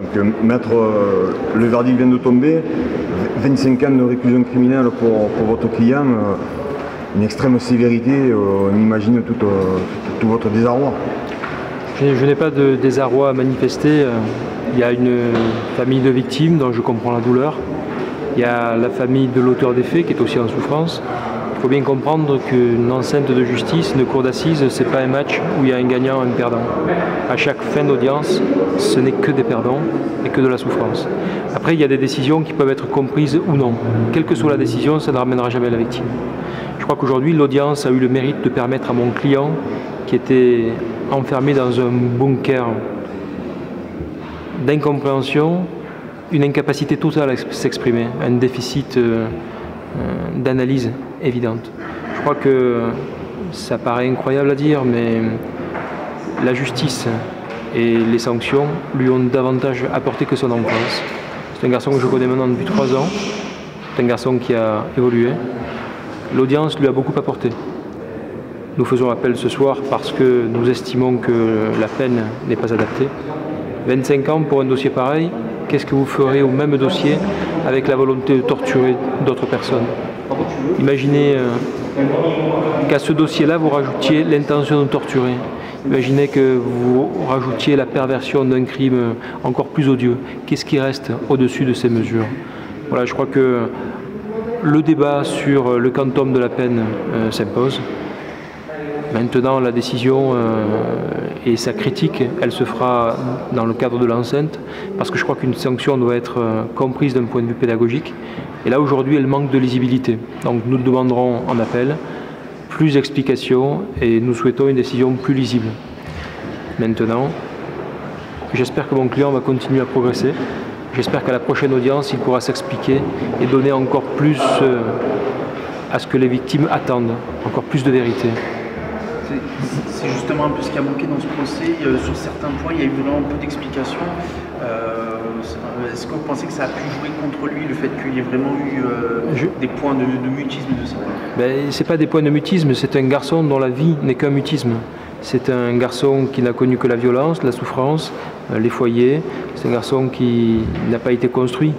Donc, maître, le verdict vient de tomber, 25 ans de réclusion criminelle pour votre client, une extrême sévérité, on imagine tout votre désarroi. Je n'ai pas de désarroi à manifester. Il y a une famille de victimes dont je comprends la douleur. Il y a la famille de l'auteur des faits qui est aussi en souffrance. Il faut bien comprendre qu'une enceinte de justice, une cour d'assises, ce n'est pas un match où il y a un gagnant et un perdant. À chaque fin d'audience, ce n'est que des perdants et que de la souffrance. Après, il y a des décisions qui peuvent être comprises ou non. Quelle que soit la décision, ça ne ramènera jamais la victime. Je crois qu'aujourd'hui, l'audience a eu le mérite de permettre à mon client, qui était enfermé dans un bunker d'incompréhension, une incapacité totale à s'exprimer, un déficit d'analyse évidente. Je crois que ça paraît incroyable à dire, mais la justice et les sanctions lui ont davantage apporté que son enfance. C'est un garçon que je connais maintenant depuis 3 ans, c'est un garçon qui a évolué. L'audience lui a beaucoup apporté. Nous faisons appel ce soir parce que nous estimons que la peine n'est pas adaptée. 25 ans pour un dossier pareil, qu'est-ce que vous ferez au même dossier avec la volonté de torturer d'autres personnes? Imaginez qu'à ce dossier-là, vous rajoutiez l'intention de torturer. Imaginez que vous rajoutiez la perversion d'un crime encore plus odieux. Qu'est-ce qui reste au-dessus de ces mesures? Voilà, je crois que le débat sur le quantum de la peine s'impose. Maintenant, la décision et sa critique, elle se fera dans le cadre de l'enceinte, parce que je crois qu'une sanction doit être comprise d'un point de vue pédagogique. Et là, aujourd'hui, elle manque de lisibilité. Donc nous demanderons en appel plus d'explications et nous souhaitons une décision plus lisible. Maintenant, j'espère que mon client va continuer à progresser. J'espère qu'à la prochaine audience, il pourra s'expliquer et donner encore plus à ce que les victimes attendent, encore plus de vérité. C'est justement un peu ce qui a manqué dans ce procès. Sur certains points, il y a eu vraiment peu d'explications. Est-ce que vous pensez que ça a pu jouer contre lui, le fait qu'il y ait vraiment eu des points de mutisme de sa part? Ce n'est pas des points de mutisme, c'est un garçon dont la vie n'est qu'un mutisme. C'est un garçon qui n'a connu que la violence, la souffrance, les foyers. C'est un garçon qui n'a pas été construit.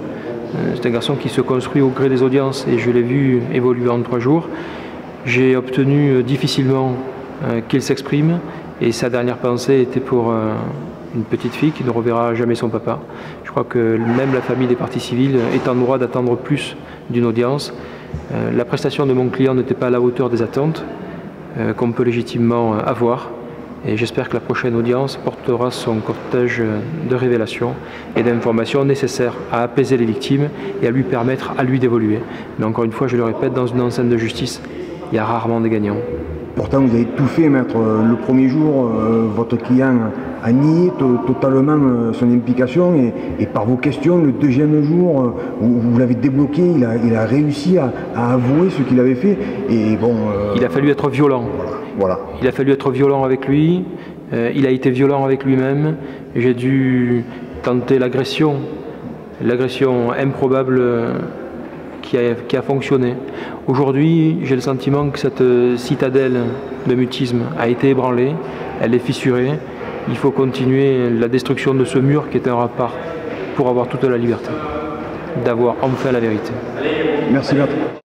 C'est un garçon qui se construit au gré des audiences et je l'ai vu évoluer en 3 jours. J'ai obtenu difficilement qu'il s'exprime et sa dernière pensée était pour une petite fille qui ne reverra jamais son papa. Je crois que même la famille des parties civiles est en droit d'attendre plus d'une audience. La prestation de mon client n'était pas à la hauteur des attentes qu'on peut légitimement avoir et j'espère que la prochaine audience portera son cortège de révélations et d'informations nécessaires à apaiser les victimes et à lui permettre à lui d'évoluer. Mais encore une fois, je le répète, dans une enceinte de justice, il y a rarement des gagnants. Pourtant, vous avez tout fait, maître. Le premier jour, votre client a nié totalement son implication et par vos questions, le deuxième jour, vous l'avez débloqué, il a réussi à avouer ce qu'il avait fait. Et bon, il a fallu être violent. Voilà. Il a fallu être violent avec lui, il a été violent avec lui-même. J'ai dû tenter l'agression improbable qui a fonctionné. Aujourd'hui, j'ai le sentiment que cette citadelle de mutisme a été ébranlée, elle est fissurée. Il faut continuer la destruction de ce mur qui est un rempart pour avoir toute la liberté, d'avoir enfin la vérité. Merci, maître.